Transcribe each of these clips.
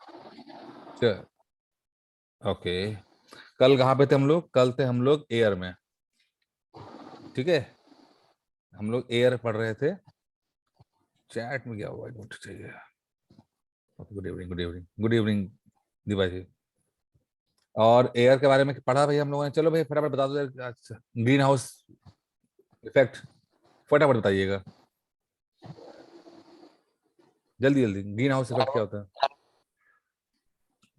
अच्छा, ओके। कल कहाँ पे थे हम लोग? कल थे हम लोग एयर में, ठीक है। हम लोग एयर पढ़ रहे थे। चैट में क्या हुआ, एक मिनट चाहिए। Good evening, good evening, good evening Deepa ji. और एयर के बारे में पढ़ा भाई हम लोगों ने। चलो भाई फटाफट बता दो यार। अच्छा, ग्रीन हाउस इफेक्ट फटाफट बताइएगा, जल्दी जल्दी। ग्रीन हाउस इफेक्ट क्या होता है?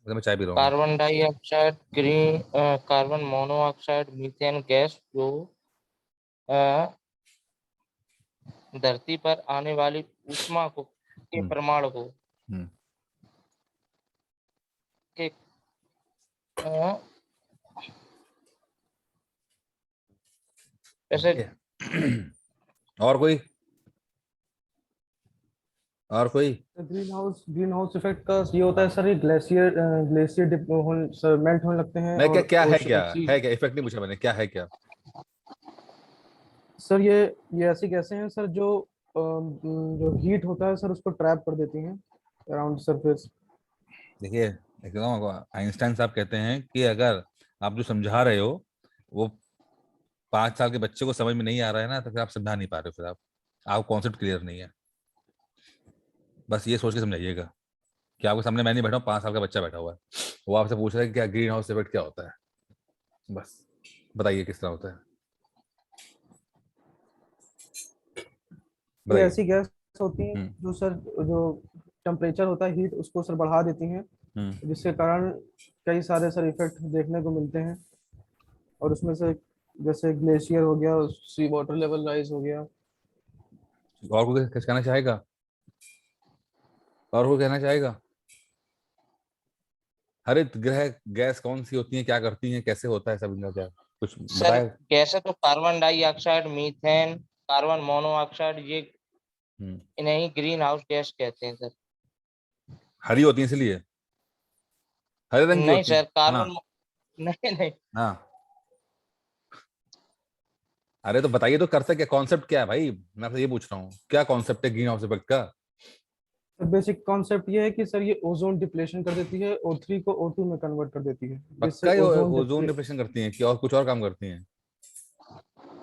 तो मैं चाय पी रहा हूँ। Carbon dioxide, green carbon monoxide, methane gas जो धरती पर आने वाली ऊष्मा को के हम्म प्रमाण को हम्म के अ, ऐसे ये। और कोई? और कोई? ग्रीन हाउस इफेक्ट का ये होता है सर, ये ग्लेशियर ग्लेशियर मेल्ट होने लगते हैं नहीं, क्या और क्या है, क्या ओशन है, क्या इफेक्ट नहीं पूछा मैंने, क्या है क्या? सर ये ऐसी गैसें हैं सर जो हीट होता है सर उसको ट्रैप कर देती हैं अराउंड सरफेस। देखिए, एकदम आइंस्टाइन साहब कहते हैं कि अगर आप जो समझा रहे हो वो 5 साल के बच्चे को समझ में नहीं आ रहा है ना, तो फिर आप समझा नहीं पा रहे हो। फिर आप कॉन्सेप्ट क्लियर नहीं है। बस ये सोच के समझाइएगा कि आपके सामने मैं नहीं बैठा हूँ, 5 साल का बच्चा बैठा हुआ है। वो आपसे पूछ रहा है कि क्या ग्रीन हाउस इफेक्ट क्या होता है। बस बताइए किस तरह होता है, ये बताइए। ऐसी गैस होती हैं हम्म जो सर जो टेम्परेचर होता है हीट उसको सर बढ़ा देती हैं, हम्म जिसके कारण कई सारे सर इफेक्ट देखने को मिलते हैं। और उसमें से जैसे ग्लेशियर हो गया, सी वाटर लेवल राइज हो गया। और कोई कुछ कहना चाहेगा? और कोई कहना चाहेगा? हरित गृह गैस कौन सी होती है, क्या करती हैं, कैसे होता है सब इनका, क्या कुछ सर बताए? गैसें तो carbon dioxide, methane, carbon monoxide, ये हम्म इन्हें ही ग्रीन हाउस गैस कहते हैं सर। हरी होती है इसलिए, हरे रंग की नहीं होती है। सर, हाँ कार्बन नहीं नहीं हाँ। अरे तो बताइए तो, करता क्या, कॉन्सेप्ट क्या है भाई? मैं आपसे ये पूछ रहा हूँ, क्या कॉन्सेप्ट है ग्रीन हाउस इफेक्ट का? सर बेसिक कॉन्सेप्ट ये है कि सर ये ओजोन डिप्लेशन कर देती है, O3 को O2 में कन्वर्ट कर देती है, जिससे पक्का ये ओजोन ओजोन डिप्रेशन करती हैं कि और कुछ और काम करती हैं?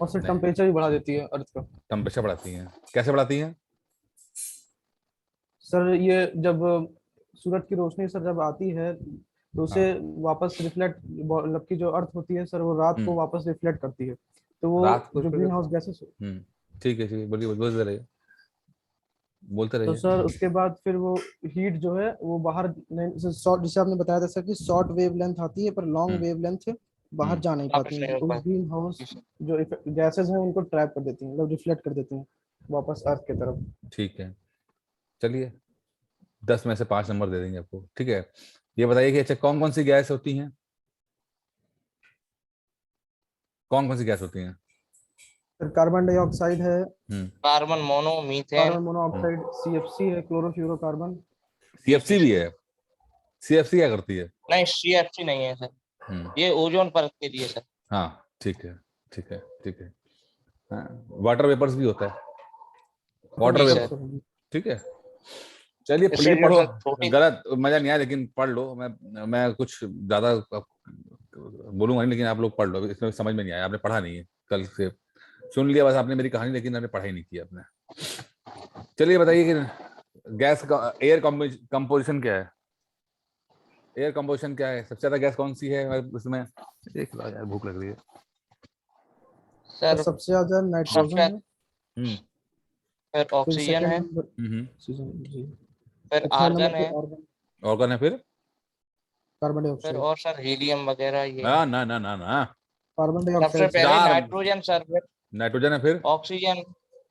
और सर नहीं, टेम्परेचर भी बढ़ा देती है अर्थ का। टेम्परेचर बढ़ाती हैं, कैसे बढ़ाती हैं? सर ये जब सूरज की रोशनी सर जब आती है तो उसे हाँ। वापस रिफ्लेक्ट, मतलब की जो अर्थ होती है सर वो रात को हम्म वापस रिफ्लेक्ट करती है। तो वो रात को जो फिर? ग्रीन हाउस गैसेस, ठीक है, ठीक है, बोलिए, बोलते रहिए, बोलते तो रहिए। सर उसके बाद फिर वो हीट जो है वो बाहर शॉर्ट, जैसे आपने बताया था सर कि शॉर्ट वेव लेंथ आती है पर लॉन्ग हम्म वेव लेंथ बाहर हम्म जा नहीं पाती वापस हैं, नहीं हो तो पाए। ग्रीन हाउस जी सर। जो गैसेस हैं उनको ट्रैप कर देती हैं, मतलब रिफ्लेक्ट कर देती हैं वापस अर्थ की तरफ। ठीक है, चलिए, 10 में से 5 नंबर दे देंगे आपको, ठीक है। ये बताइए कि अच्छा, कौन कौन सी गैस होती हैं? कौन कौन सी गैस होती हैं? फिर कार्बन डाइऑक्साइड है, हम्म कार्बन मोनो, मीथेन। कार्बन हम्म मोनोऑक्साइड, CFC है, क्लोरोफ्लोरोकार्बन। जी जी सीएफसी भी सर। है? सीएफसी क्या करती है? नहीं, CFC नहीं है सर, हम्म ये ओजोन परत के लिए सर। हाँ, ठीक है, ठीक है, ठीक है। हाँ, वाटर वेपर्स भी होता है, वाटर जी वेपर सर। Vapour, sir. ठीक है। चलिए इससे पढ़िए, जो पढ़ो। सर छोटी गलत मजा नहीं आया, लेकिन पढ़ लो। मैं कुछ ज्यादा बोलूंगा नहीं, लेकिन आप लोग पढ़ लो, इसमें समझ में नहीं आया, आपने पढ़ा नहीं है। कल से सुन लिया बस आपने मेरी कहानी, लेकिन आपने पढ़ाई नहीं की आपने। चलिए बताइए कि गैस का एयर कंपोजिशन क्या है? एयर कंपोजिशन क्या है? सबसे ज्यादा गैस कौन सी है उसमें? देख लो यार, भूख लग रही है। तो सर। सबसे ज्यादा नाइट्रोजन सबसे है, हम्म फिर फिर ऑक्सीजन सेकंड है, नंबर हम्म ऑक्सीजन जी, फिर फिर थर्ड नंबर आर्गन पे है, आर्गन, और कौन है फिर? कार्बन फिर डाइऑक्साइड, और सर हीलियम वगैरह ये ना है। ना ना ना ना। कार्बन सबसे डाइऑक्साइड सर। पहले 4 नाइट्रोजन सर, फिर नाइट्रोजन है, फिर ऑक्सीजन,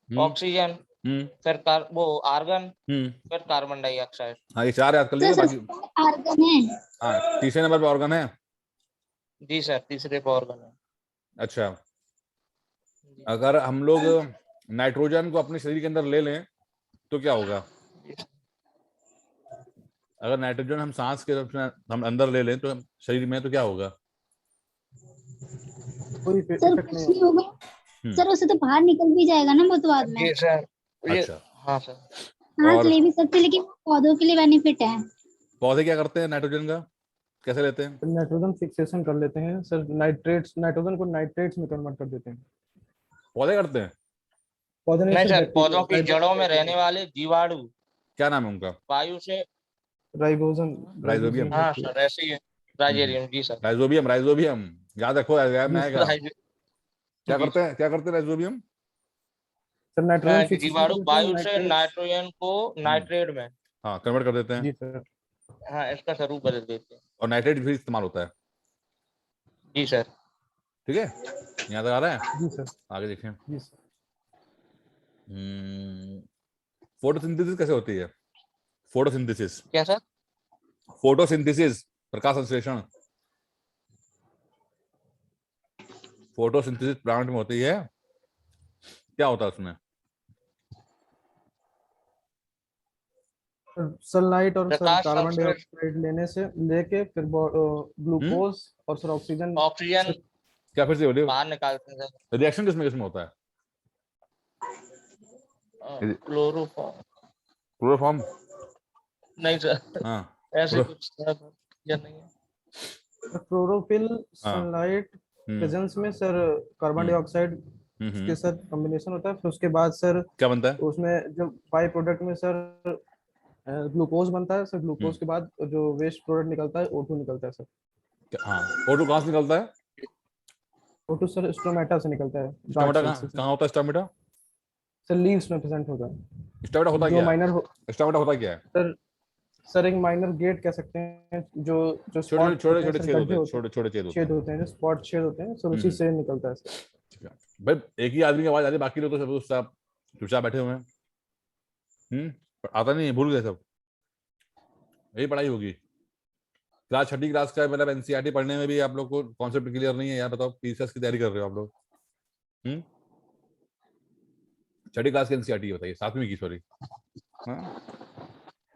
हम्म ऑक्सीजन, हम्म फिर वो आर्गन, हम्म फिर कार्बन डाइऑक्साइड। हाँ, ये 4 याद कर सर लीजिएगा बाकी। सबसे पहले आर्गन है। हाँ, तीसरे नंबर पे ऑर्गन है। जी सर, तीसरे पे ऑर्गन है। अच्छा, जी अगर हम लोग नाइट्रोजन को अपने शरीर के अंदर ले लें तो क्या होगा? जी सर। अगर नाइट्रोजन हम सांस के रूप में हम अंदर ले लें तो शरीर में, तो क्या होगा? कोई सर इफेक्ट नहीं कुछ नहीं होगा। होगा। हम्म सर उससे तो बाहर निकल भी जाएगा ना वो तो बाद में। जी सर। ये अच्छा, हाँ सर। सांस और ले भी सकते हैं, लेकिन पौधों के लिए बेनिफिट है। पौधे क्या करते हैं नाइट्रोजन का, कैसे लेते हैं? नाइट्रोजन फिक्सेशन कर लेते हैं सर, नाइट्रेट्स, नाइट्रोजन को नाइट्रेट्स में कन्वर्ट कर देते हैं। पौधे करते हैं? पौधे नहीं सर, पौधों की बैक्टीरिया, जड़ों में रहने वाले जीवाणु क्या नाम है उनका? वायु से। Ribosome, rhizobium. हाँ सर, ऐसे ही है। राइजेरियम, जी सर। राइजोबियम, राइजोबियम याद रखो, एग्जाम में आएगा। राइजे- क्या जी करते हैं, क्या करते हैं राइजोबियम? सर नाइट्रोजन फिक्सेशन कर जीवाणु देते हैं, वायु से नाइट्रेट्स। नाइट्रोजन को नाइट्रेट में, हाँ, कन्वर्ट कर देते हैं जी सर। हाँ, इसका स्वरूप बदल देते हैं। और नाइट्रेट भी इस्तेमाल होता है। जी सर। ठीक है, यहाँ तक आ रहा है? जी सर। आगे देखें। जी सर। फोटोसिंथेसिस कैसे होती है? फोटोसिंथेसिस, क्या सर? फोटोसिंथेसिस प्रकाश संश्लेषण। फोटोसिंथेसिस प्लांट में होती है, क्या होता है उसमें? सनलाइट और सर प्रकाश कार्बन संश्लेषण, डाइऑक्साइड लेने से लेके फिर ग्लूकोज और सर ऑक्सीजन। ऑक्सीजन क्या फिर से बोलिए, बाहर निकालते हैं सर। रिएक्शन किसमें किसमें होता है? Chloroform, chloroform. नहीं सर, हाँ, ऐसे कुछ सर या नहीं है। क्लोरोफिल, हाँ। सनलाइट प्रेजेंस में सर कार्बन डाइऑक्साइड हम्म। के साथ कॉम्बिनेशन होता है, फिर उसके बाद सर क्या बनता है? उसमें जो बाई प्रोडक्ट में सर ग्लूकोज बनता है सर, ग्लूकोज के बाद जो वेस्ट प्रोडक्ट निकलता है O2 निकलता है सर। हाँ, O2 कहाँ से निकलता है? O2 सर स्टोमेटा से निकलता है, स्टोमेटा गार्ड कहाँ सेल से कहाँ होता है? स्टोमेटा, सर, लीव्स में प्रेजेंट होता है। स्टोमेटा होता जो क्या माइनर है? स्टोमेटा होता क्या है? सर एक माइनर गेट कह सकते हैं, जो जो छोटे स्पॉट छोटे होते हैं छोटे सर, छेद होते गड्ढे हैं, होते हैं, छोटे छोटे छेद होते छेद हैं। होते हैं, जो स्पॉट छेद होते हैं सर, उसी से निकलता है सर। ठीक है भाई, एक ही आदमी की आवाज आ रही है, बाकी लोग तो सब चुपचाप चुपचाप बैठे हुए हैं। आता नहीं है, भूल गए सब। यही पढ़ाई होगी। क्लास छठी क्लास का मतलब एनसीईआरटी पढ़ने में भी आप लोग को कॉन्सेप्ट क्लियर नहीं है यार, बताओ पीसीएस की तैयारी कर रहे हो आप लोग। छठी क्लास की एनसीईआरटी बताइए, सातवीं की, सॉरी।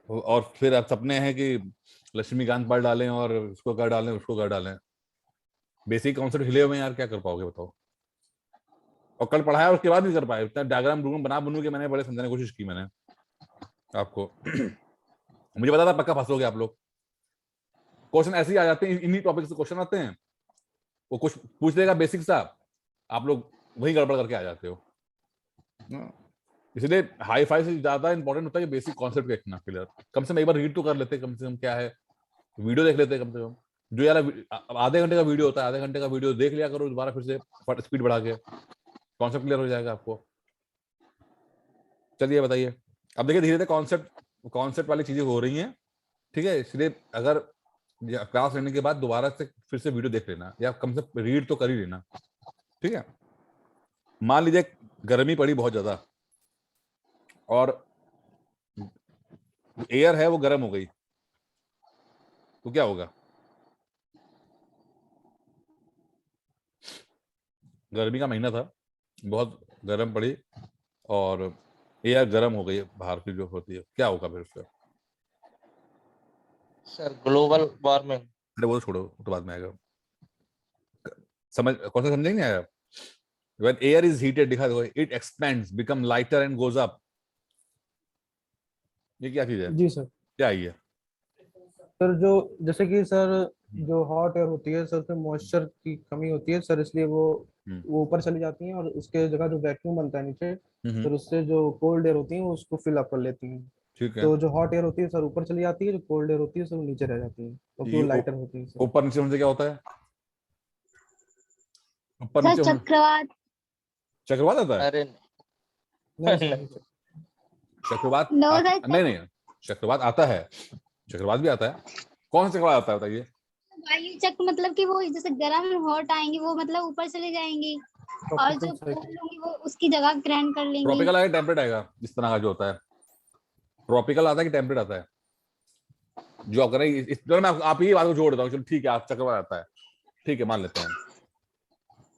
और फिर अब सपने हैं कि लक्ष्मीकांत पढ़ डालें और उसको कर डालें, उसको कर डालें। बेसिक कॉन्सेप्ट हिले हुए हैं यार, क्या कर पाओगे बताओ? और कल पढ़ाया उसके बाद नहीं कर पाए, इतना डायग्राम बना के मैंने बड़े समझाने की कोशिश की मैंने आपको। मुझे पता था पक्का फंसोगे आप लोग। क्वेश्चन ऐसे ही आ जाते हैं, इन्हीं टॉपिक से क्वेश्चन आते हैं, वो कुछ पूछ देगा बेसिक सा, आप लोग वही गड़बड़ करके आ जाते हो। इसलिए हाई फाई से ज्यादा इंपॉर्टेंट होता है कि बेसिक कॉन्सेप्ट देखना क्लियर। कम से कम एक बार रीड तो कर लेते, कम से कम क्या है, वीडियो देख लेते कम से कम। जो यार आधे घंटे का वीडियो होता है, आधे घंटे का वीडियो देख लिया करो दोबारा, फिर से स्पीड बढ़ा के, कॉन्सेप्ट क्लियर हो जाएगा आपको। चलिए बताइए, अब देखिए धीरे धीरे कॉन्सेप्ट वाली चीजें हो रही हैं, ठीक है। इसलिए अगर क्लास लेने के बाद दोबारा से फिर से वीडियो देख लेना, या कम से रीड तो कर ही लेना, ठीक है। मान लीजिए गर्मी पड़ी बहुत ज्यादा और एयर है वो गर्म हो गई, तो क्या होगा? गर्मी का महीना था, बहुत गर्म पड़ी और एयर गर्म हो गई, बाहर की जो होती है, क्या होगा फिर उससे? Sir global warming. अरे वो तो छोड़ो, वो तो बाद में आएगा। समझ कौन सा समझेंगे आया? When air is heated, दिखा दो, it expands, become lighter and goes up. ये क्या चीज है? जी सर। क्या है ये? सर जो जैसे कि सर जो हॉट एयर होती है सर, उसमें मॉइस्चर की कमी होती है सर, इसलिए वो ऊपर चली जाती हैं, और उसके जगह जो वैक्यूम बनता है नीचे, फिर उससे जो कोल्ड एयर होती है वो उसको फिल अप कर लेती हैं। ठीक है। तो जो हॉट एयर होती है सर ऊपर चली जाती है, जो कोल्ड एयर होती है सर वो नीचे रह जाती है, क्योंकि वो लाइटर होती है सर। ऊपर नीचे होने से क्या होता है? ऊपर सर नीचे होने चक्रवात। चक्रवात आता है? अरे नहीं सर, चक्रवात नो सर, नहीं नहीं, चक्रवात आता है, चक्रवात भी आता है। कौन सा चक्रवात आता है बताइए? वायु चक्र मतलब कि वो जैसे गर्म हॉट आएंगी वो मतलब ऊपर चली जाएंगी, और जो कोल्ड होंगी वो उसकी जगह ग्रहण कर लेंगी। ट्रॉपिकल आएगा, टेम्परेट आएगा, इस तरह का जो होता है। ट्रॉपिकल आता है कि टेम्परेट आता है? जो आप करें इस तरह में आप ही बात को जोड़ देता हूँ, चलो ठीक है, आप चक्रवात आता है, ठीक है मान लेते हैं,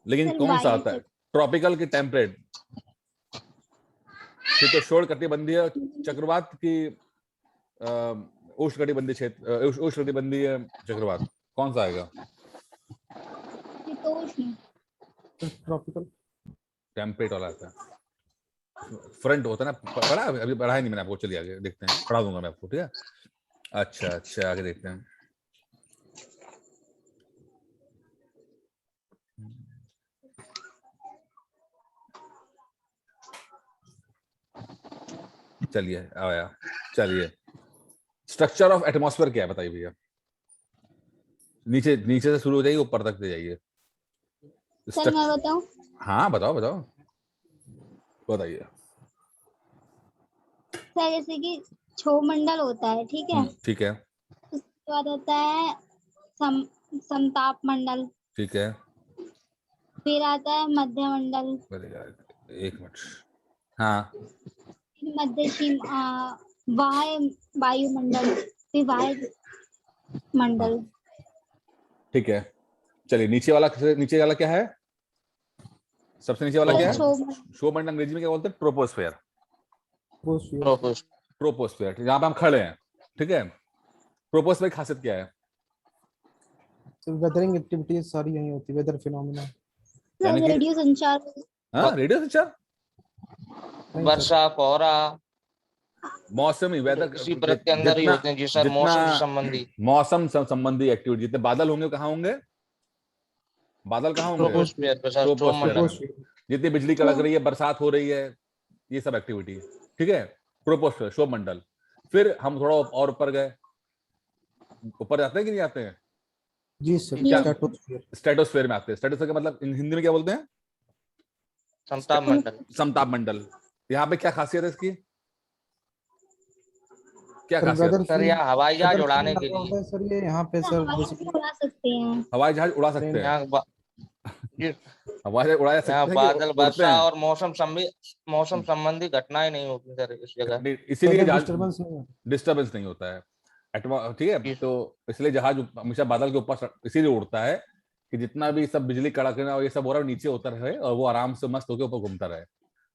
लेकिन सर, कौन सा वायु आता है? ट्रॉपिकल की टेम्परेट, शीतोष्ण कटिबंधीय चक्रवात की उष्णकटिबंधीय क्षेत्र, उष्णकटिबंधीय चक्रवात, कौन सा आएगा? शीतोष्ण। ट्रॉपिकल टेम्परेट वाला आता है, फ्रंट होता है ना, पढ़ा अभी पढ़ा नहीं मैंने आपको, चलिए आगे देखते हैं, पढ़ा दूंगा मैं आपको, ठीक है। अच्छा अच्छा, आगे देखते हैं। चलिए आया। चलिए, स्ट्रक्चर ऑफ एटमॉस्फेयर क्या है बताइए भैया। नीचे नीचे से शुरू हो जाइए, ऊपर तक ले जाइए। सर मैं बताऊं? हाँ बताओ बताओ, बताइए। सर जैसे कि क्षोमंडल होता है, ठीक है। ठीक है। उसके बाद होता है सम समताप मंडल, ठीक है। फिर आता है मध्यमंडल, एक मिनट। हाँ। फिर मध्यशीम वाय वायुमंडल, फिर वाय मंडल। ठीक है। चलिए, नीचे वाला क्या है? सबसे नीचे वाला क्या है? क्षोमंडल अंग्रेजी में क्या बोलते हैं? ट्रोपोस्फेयर। ट्रोपोस्फेयर, जहां पे हम खड़े हैं, ठीक है। ट्रोपोस्फेयर की खासियत क्या है? वेदरिंग एक्टिविटीज सारी यही होती है, वेदर फिनोमिना। यानी कि रेडियो संचार। हाँ, रेडियो संचार, वर्षा, कोहरा, मौसमी, वेदर, इसी व्रत के अंदर ही होते हैं जी सर। मौसम से संबंधी, मौसम संबंधी एक्टिविटी। जितने बादल होंगे कहाँ होंगे? बादल कहाँ होंगे? ट्रोपोस्फियर पे सर, ट्रोपोस्फेयर में। क्षोमंडल। जितनी बिजली कड़क रही है, बरसात हो रही है, ये सब एक्टिविटी, ठीक है। ट्रोपोस्फेयर, क्षोभमंडल। फिर हम थोड़ा और ऊपर गए, ऊपर जाते हैं कि नहीं जाते हैं? जी सर, क्या? स्ट्रेटोस्फीयर। स्ट्रेटोस्फेयर में आते हैं। स्ट्रेटोस्फेयर का मतलब हिंदी में क्या बोलते हैं? समताप मंडल। समताप मंडल। यहाँ पे क्या खासियत है इसकी? क्या सर खासियत? वेदर सर यहाँ हवाई जहाज वेदर उड़ाने के लगा लिए, होता है सर, ये यहाँ पे सर हवाई बेसिकली उड़ा सकते हैं। हवाई जहाज उड़ा सकते हैं? यहाँ जी, हवाई जहाज उड़ाया यहाँ सकते हैं कि बादल, उड़ते वर्षा हैं? और मौसम संबंधी घटनाएं नहीं होती सर इस जगह। इसीलिए वेदर जहाज डिस्टरबेंस नहीं है। डिस्टर्बेंस नहीं होता है। ठीक है। जी, तो इसलिए जहाज हमेशा बादल के ऊपर इसीलिए उड़ता है कि जितना भी सब बिजली कड़कना और ये सब हो रहा है, नीचे उतर रहे और वो आराम से मस्त होकर ऊपर घूमता रहे,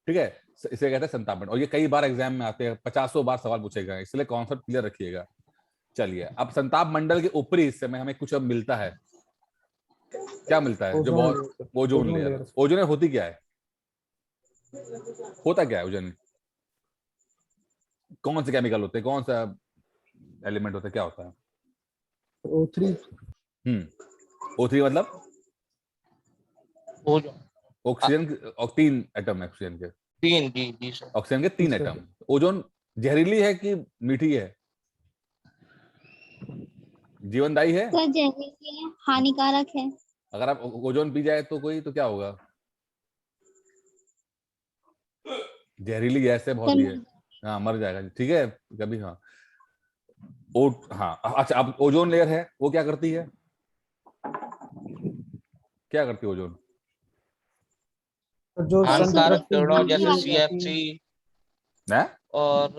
ठीक है। इसे कहते हैं संतापन। और ये कई बार एग्जाम में आते हैं, 50 बार सवाल पूछेगा, इसलिए कॉन्सेप्ट क्लियर रखिएगा। चलिए, अब संताप मंडल के ऊपरी हिस्से में हमें कुछ अब मिलता है। क्या मिलता है? जो ओजोन बहुत layer, ozone layer. Layer. Ozone layer होती क्या है? होता क्या है ओजोन? कौन से केमिकल होते हैं, कौन सा एलिमेंट होता है, क्या होता है? O3। O3 मतलब ओजोन ऑक्सीजन। और 3 एटम है ऑक्सीजन के। तीन, जी जी सर। ऑक्सीजन के 3 एटम। ओजोन जहरीली है कि मीठी है? जीवनदायी है? सर जहरीली है, हानिकारक है। अगर आप ओजोन पी जाए तो कोई तो क्या होगा? जहरीली गैस है बहुत ही है। हाँ, मर जाएगा, ठीक है कभी। हाँ हाँ, अच्छा। अब ओजोन लेयर है, वो क्या करती है? क्या करती है ओजोन? जो सन की हानिकारक तरफ से किरणों UV जैसे rays आती CFC हैं, ना? और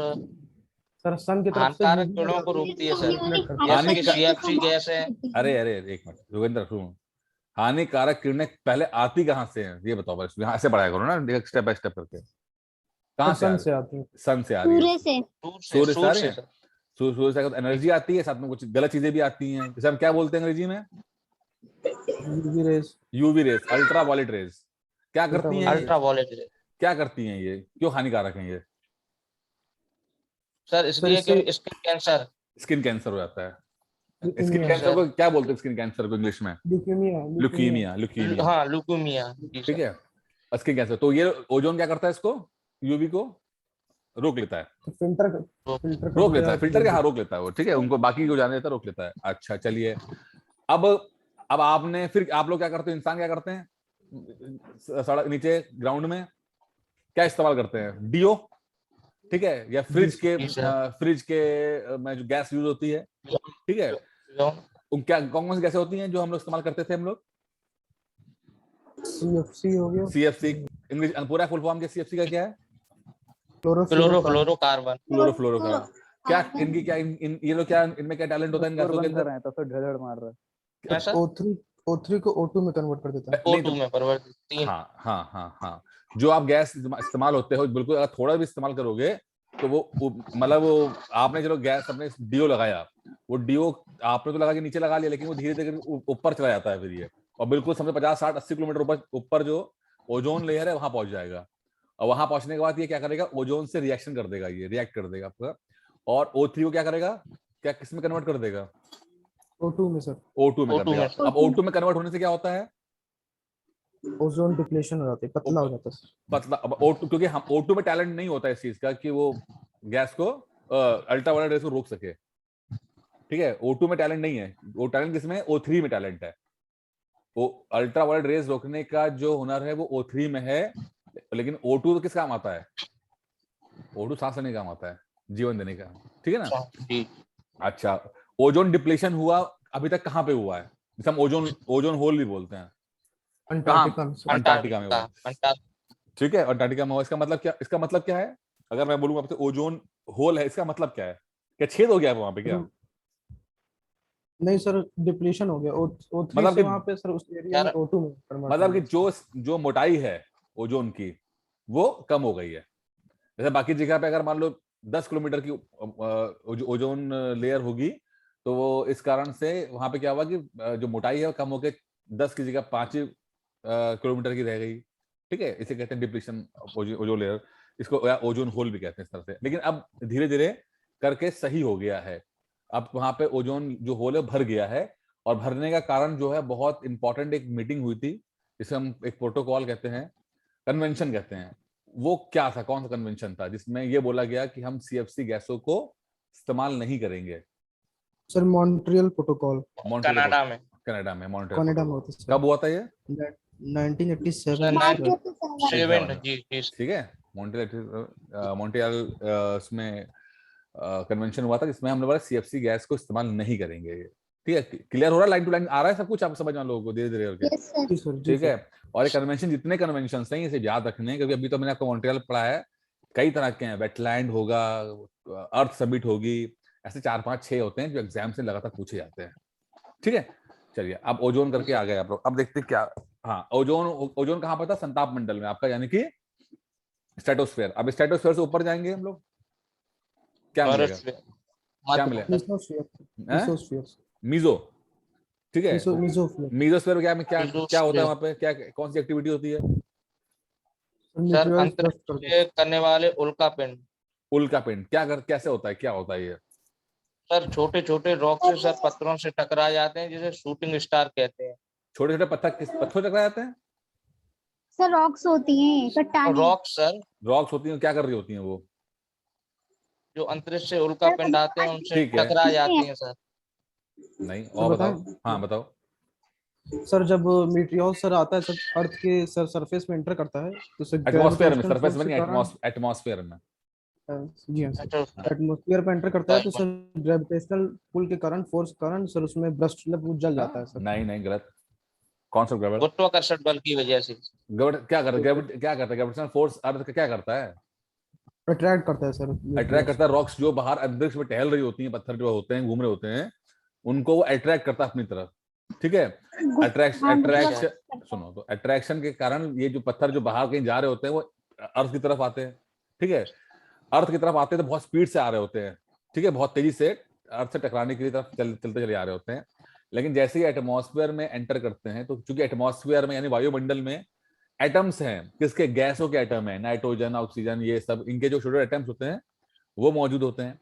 सर सन की तरफ से हानिकारक UV rays किरणों को आती हैं, रोकती है वो सर, रिफ्लेक्ट करती हैं। जैसे कि हानिका- CFC गैस है। अरे अरे अरे, एक मिनट योगेंद्र, सुनो। हानिकारक किरणें पहले आती कहाँ से हैं ये बताओ बस। यहाँ से पढ़ाया करो ना, स्टेप बाय स्टेप करके। कहाँ सर से आ सन रही? से आती हैं। सन से आ रही है। सूर्य से। सूर्य से आ सूर्य रही से है। सर। सूर्य से एनर्जी आती है, साथ में कुछ गलत चीजें भी आती हैं, जैसे हम क्या बोलते हैं अंग्रेजी में? UV rays, UV rays, ultraviolet rays. क्या करती हैं? अल्ट्रा वायलेट रे क्या करती हैं ये? क्यों हानिकारक हैं ये? सर, सर इसलिए इससे कि स्किन कैंसर। स्किन कैंसर हो जाता है। स्किन ल्यूकीमिया, कैंसर सर, को क्या बोलते हैं? स्किन कैंसर को इंग्लिश में ल्यूकीमिया, ल्यूकीमिया। ल्यूकीमिया। ल्यूकीमिया, हाँ, ल्यूकेमिया, जी ठीक सर। है। Skin cancer. तो ये ओजोन क्या करता है? इसको, यूवी को रोक लेता है। तो फिल्टर तो फिल्टर रोक करते लेता हैं है, फिल्टर के, हाँ रोक लेता है वो, ठीक है। उनको बाकी को जाने देता है, रोक लेता है। अच्छा चलिए, अब अब आपने फिर आप लोग क्या करते हैं? इंसान क्या करते हैं? सड़क नीचे ग्राउंड में क्या इस्तेमाल करते हैं? डीओ, ठीक है। या जी सर। फ्रिज के में जो गैस यूज होती है, ठीक है। क्या कौन कौन सी गैसें होती हैं जो हम लोग इस्तेमाल करते थे हम लोग? CFC हो गया, सीएफसी। इंग्लिश पूरा फुल फॉर्म क्या सीएफसी का क्या है? क्लोरोफ्लोरोकार्बन। क्लोरोफ्लोरोकार्बन। क्लोरोफ्लोरोकार्बन। क्या इनकी क्या ये लोग क्या, इनमें क्या टैलेंट होता है इन गैसों के अंदर? तो फिर ढेड़ मार रहा है। है सर, O3 को O2 में कन्वर्ट कर देता है। नहीं तो O2 में परिवर्तित। तीन। हाँ हाँ हाँ हाँ, जो आप गैस इस्तेमाल होते हो, बिल्कुल अगर थोड़ा भी इस्तेमाल करोगे तो वो मतलब वो आपने चलो गैस अपने डीओ लगाया, वो डीओ आपने तो लगा के नीचे लगा लिया, लेकिन वो धीरे धीरे ऊपर चला जाता है फिर ये, और बिल्कुल समझो 50-60-80 किलोमीटर ऊपर ऊपर जो ओजोन लेयर है वहां पहुंच जाएगा। और वहां पहुंचने के बाद ये क्या करेगा? ओजोन से रिएक्शन कर देगा, ये रिएक्ट कर देगा आपका। और O3 को क्या करेगा? क्या किस में कन्वर्ट कर देगा? O2 में सर, O2 में कर O2 देगा। में। अब O2 में कन्वर्ट होने से क्या होता है? ओजोन डिप्लेशन हो जाती है, पतला हो जाता है सर। पतला। अब O2, क्योंकि हम O2 में टैलेंट नहीं होता इस चीज का कि वो गैस को अल्ट्रावायलेट रेस को रोक सके, ठीक है। O2 में टैलेंट नहीं है। वो टैलेंट किसमें? O3 में टैलेंट है। वो अल्ट्रावायलेट रेस रोकने का जो हुनर है वो O3 में है, लेकिन O2 तो किस काम आता है? O2 सांस लेने का काम आता है, जीवन देने का, ठीक है ना। जी। अच्छा, ओजोन डिप्लेशन हुआ अभी तक कहाँ पे हुआ है? जिसे हम ओजोन होल भी बोलते हैं। अंटार्कटिका में सर। अंटार्कटिका में हुआ। अंटार्कटिका। ठीक है, अंटार्कटिका में हुआ। इसका मतलब क्या? इसका मतलब क्या है? अगर मैं बोलूंगा आपसे ओजोन होल है, इसका मतलब क्या है? क्या छेद हो गया है वहां पे क्या? नहीं सर, डिप्लीशन हो गया। O3 मतलब से कि वहां पे सर उस एरिया में O2 में कन्वर्ट मतलब कि हो गया। जो मोटाई है ओजोन की वो कम हो गई है। जैसे बाकी जगह पे अगर मान लो 10 किलोमीटर की ओजोन लेयर होगी, तो वो इस कारण से वहां पे क्या हुआ कि जो मोटाई है वो कम होकर 10 की जगह 5 किलोमीटर की रह गई, ठीक है। इसे कहते हैं डिप्लीशन ओजोन लेयर। इसको या ओजोन होल भी कहते हैं इस तरह से। लेकिन अब धीरे धीरे करके सही हो गया है। अब वहां पे ओजोन जो होल है भर गया है, और भरने का कारण जो है बहुत इंपॉर्टेंट एक मीटिंग हुई थी, जिसे हम एक प्रोटोकॉल कहते हैं, कन्वेंशन कहते हैं। वो क्या था? कौन सा कन्वेंशन था जिसमें ये बोला गया कि हम सीएफसी गैसों को इस्तेमाल नहीं करेंगे? सर मॉन्ट्रियल प्रोटोकॉल, कनाडा में। कनाडा में मॉन्ट्रियल कनाडा में प्रोटोकॉल। होता है सर। कब हुआ था ये? 1987 में नाइनटीन सर। 7 जी जी। ठीक है, मॉन्ट्रियल उसमें कन्वेंशन हुआ था जिसमें हम लोग सीएफसी गैस को इस्तेमाल नहीं करेंगे। ठीक है, क्लियर हो रहा है? लाइन टू लाइन आ रहा है सब कुछ? आप समझ में लोगों को धीरे धीरे करके? Yes sir. जी सर, जी ठीक सर। है। और ये कन्वेंशन, जितने कन्वेंशन हैं इसे याद रखने, क्योंकि अभी तो मैंने आपको मॉन्ट्रियल पढ़ा है, कई तरह के हैं। वेटलैंड होगा, अर्थ समिट होगी, ऐसे 4 5 6 होते हैं जो एग्जाम से लगातार पूछे जाते हैं। ठीक है, चलिए अब ओजोन करके आ गए आप लोग। अब देखते हैं क्या। हाँ, ओजोन कहाँ पर था? संताप मंडल में आपका, यानी कि स्ट्रेटोस्फेयर। अब स्ट्रेटोस्फेयर से ऊपर जाएंगे हम लोग, क्या मिलेगा? क्या मिलेगा? मेसोस्फीयर, मेसोस्फीयर, मीजो। ठीक है, मेसोस्फीयर। मीजोस्फेयर क्या क्या क्या होता है Mesosphere। वहां पे? क्या कौन सी एक्टिविटी होती है? सर मीटरॉइड्स अंतरिक्ष ब्रस्ट करते से करने वाले उल्का पिंड। उल्का पिंड कैसे होता है? क्या होता है ये? सर छोटे छोटे रॉक से सर पत्थरों से टकरा जाते हैं, जिसे शूटिंग स्टार कहते हैं। छोटे छोटे पत्थर किस पत्थर टकरा जाते हैं? सर रॉक्स होती हैं, चट्टानें। रॉक सर, रॉक्स होती हैं, क्या कर रही होती हैं वो? जो अंतरिक्ष से उल्का पिंड आते हैं उनसे ठीक है। टकरा जाती हैं सर। नहीं, सर और बताएं? बताओ। हाँ बताओ। सर जब मीटियोर सर आता है, सर अर्थ के सर सरफेस में एंटर करता है, तो सर एटमॉस्फेयर में, ग्रेविटेशनल सरफेस फोर्स में के नहीं, कारण, एटमॉस्फेयर में। जी हाँ सर, अच्छा, एटमॉस्फेयर पे एंटर करता है, तो सर ग्रेविटेशनल पुल के कारण, फोर्स के कारण सर उसमें ब्रस्ट वो जल जाता है सर। नहीं नहीं, गलत। कौन सा ग्रेविट? गुरुत्वाकर्षण बल की वजह से। क्या करता है? क्या करता है ग्रेविटेशनल फोर्स अर्थ का? क्या करता है? अट्रैक्ट करता है सर अट्रैक्ट meteors। करता है रॉक्स जो बाहर अंतरिक्ष में टहल रही होती हैं, पत्थर जो होते हैं घूम रहे होते हैं, उनको वो अट्रैक्ट करता है अपनी तरफ। ठीक है, अट्रैक्शन। सुनो, तो अट्रैक्शन के कारण ये जो पत्थर जो बाहर कहीं जा रहे होते हैं वो अर्थ की तरफ आते हैं। ठीक है, अर्थ की तरफ आते हैं तो बहुत स्पीड से आ रहे होते हैं, ठीक है, बहुत तेजी से अर्थ से टकराने की तरफ चलते चले आ रहे होते हैं। लेकिन जैसे ही एटमॉस्फेयर में एंटर करते हैं, तो चूंकि एटमॉस्फेयर में यानी वायुमंडल में एटम्स हैं, किसके? गैसों के एटम है, नाइट्रोजन, ऑक्सीजन, ये सब इनके जो छोटे एटम्स होते हैं वो मौजूद होते हैं।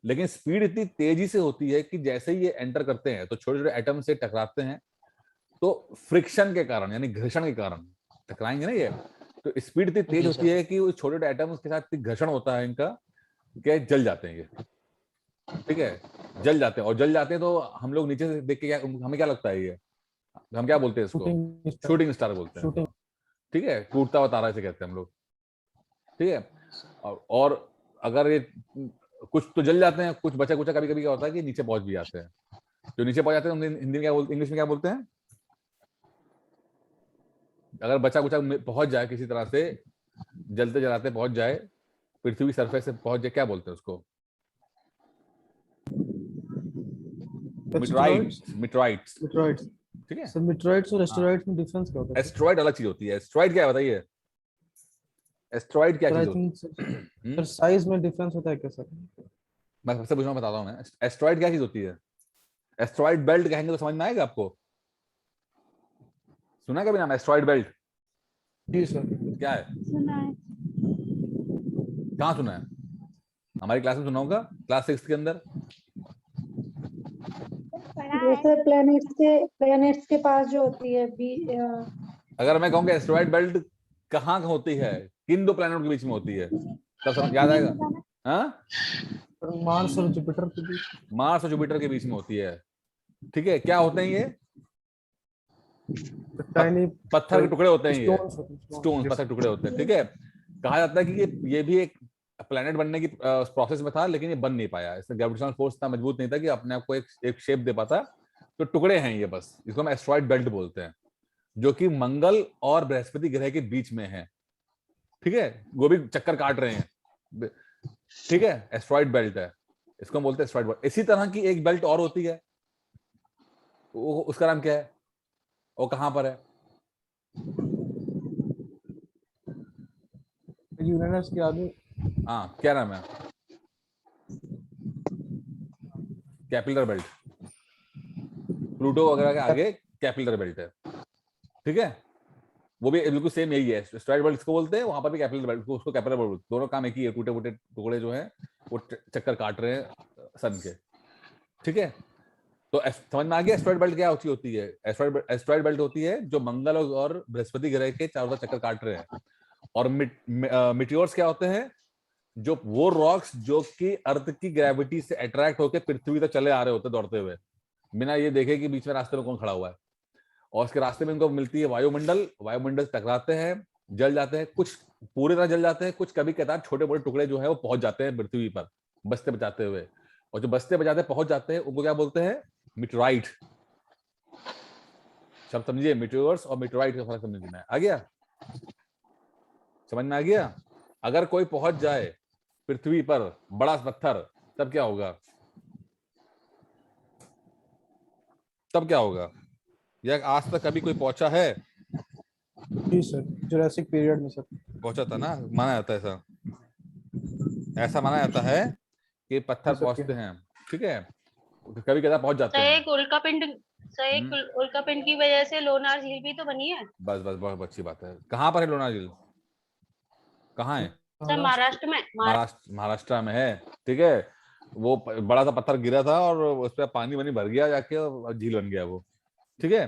लेकिन स्पीड इतनी तेजी से होती है कि जैसे ही ये एंटर करते हैं तो छोटे छोटे एटम से टकराते हैं, तो फ्रिक्शन के कारण यानी घर्षण के कारण टकराएंगे ना ये, तो स्पीड इतनी तेज होती है कि उस छोटे छोटे एटम्स के साथ घर्षण होता है इनका, क्या जल जाते हैं ये। ठीक है, जल जाते हैं, और जल जाते हैं तो हम लोग नीचे से देख के हमें क्या लगता है? ये हम क्या बोलते हैं इसको? शूटिंग स्टार बोलते हैं। शूटिंग। ठीक है, टूटता हुआ तारा इसे कहते हैं हम लोग। ठीक है, और अगर ये कुछ तो जल जाते हैं, कुछ बचा कुचा कभी कभी क्या होता है कि नीचे पहुंच भी जाते हैं। जो नीचे पहुंच जाते हैं हिंदी में क्या बोलते, इंग्लिश में क्या बोलते हैं? अगर बचा कुचा पहुंच जाए किसी तरह से, जलते जलाते पहुंच जाए, पृथ्वी की सरफेस से पहुंच जाए, क्या बोलते हैं उसको? मिटराइट्स। मिटराइट्स। मेटरॉइड्स। ठीक है, सर मेटरॉइड्स और एस्टेरॉइड्स में डिफरेंस क्या होता है सर? एस्ट्रॉइड अलग चीज होती है। एस्ट्रॉइड क्या है बताइए? एस्ट्रॉइड क्या सर आई चीज होती थिंक है? सर साइज में डिफरेंस होता है क्या सर? मैं सबसे पूछना बताता हूँ मैं। एस्ट्रॉइड क्या चीज होती है? एस्ट्रॉइड बेल्ट कहेंगे तो समझ में आएगा आपको? सुना है कभी नाम एस्ट्रॉइड बेल्ट? जी सर। क्या है? सुना है। कहाँ सुना है? हमारी क्लास में सुना होगा, क्लास 6 के अंदर। जैसे प्लैनेट्स के पास जो होती है अगर मैं कहूँगा एस्टेरॉइड बेल्ट कहाँ होती है, किन दो प्लैनेट के बीच में होती है, तब समझ याद आएगा। हाँ, मार्स और जुपिटर के बीच। मार्स और जुपिटर के बीच में होती है। ठीक है, क्या होते हैं ये? टाइनी पत्थर के टुकड़े होते हैं ये, स्टोन स्टोन पत्थर के टुकड़े होते हैं। ठीक है, कहा जाता है कि ये भी एक प्लेनेट बनने की प्रोसेस में था, लेकिन ये बन नहीं पाया, इसमें ग्रेविटेशनल फोर्स इतना मजबूत नहीं था कि अपने आप को एक शेप दे पाता। तो टुकड़े हैं ये बस, इसको हम एस्टेरॉइड बेल्ट बोलते हैं, जो कि मंगल और बृहस्पति ग्रह के बीच में है। ठीक है, वो भी चक्कर काट रहे हैं। ठीक है, एस्टेरॉइड बेल्ट है, इसको हम बोलते हैं एस्टेरॉइड बेल्ट। इसी तरह की एक बेल्ट और होती है, उसका नाम क्या है, वो कहां पर है? यूरेनस के आगे। हाँ, क्या नाम है? कैपिलर बेल्ट। प्लूटो वगैरह के आगे कैपिलर बेल्ट है। ठीक है, वो भी बिल्कुल सेम यही है, एस्टेरॉइड बेल्ट इसको बोलते हैं, वहां पर भी कैपिलर बेल्ट, उसको कैपिलर बेल्ट, दोनों काम एक ही है। टूटे फूटे टुकड़े जो है वो चक्कर काट रहे हैं सन के। ठीक है, तो समझ में आ गया एस्टेरॉइड बेल्ट क्या होती है? एस्टेरॉइड बेल्ट होती है जो मंगल और बृहस्पति ग्रह के चारों तरफ चक्कर काट रहे हैं। और मिटियोर्स क्या होते हैं? जो वो रॉक्स जो कि अर्थ की ग्रेविटी से अट्रैक्ट होकर पृथ्वी तक चले आ रहे होते दौड़ते हुए, बिना ये देखे कि बीच में रास्ते में कौन खड़ा हुआ है। और उसके रास्ते में इनको मिलती है वायुमंडल, वायुमंडल से टकराते हैं, जल जाते हैं, कुछ पूरी तरह जल जाते हैं, कुछ कभी कदार छोटे मोटे टुकड़े जो है वो पहुंच जाते हैं पृथ्वी पर बचते बचाते हुए। और जो बचते बचाते पहुंच जाते हैं उनको क्या बोलते हैं? मिटराइट। सब समझिए, मिटियोर्स और मिटराइट का फर्क समझना है। आ गया, समझ में आ गया? अगर कोई पहुंच जाए पृथ्वी पर बड़ा पत्थर, तब क्या होगा? तब क्या होगा? या आज तक कभी कोई पहुंचा है? जी सर, जुरासिक पीरियड में सर पहुंचा था ना, माना जाता है ऐसा माना जाता है कि पत्थर पहुंचते हैं। ठीक है, कभी कदा पहुंच जाते हैं। एक उल्कापिंड की वजह से लोनार झील भी तो बनी है। बस बस, बहुत अच्छी बात है। कहाँ पर है लोनार झील? कहाँ है? सर महाराष्ट्र में। महाराष्ट्र में है। ठीक है, वो बड़ा सा पत्थर गिरा था और उस पर पानी वानी भर गया जाके और झील बन गया वो। ठीक है,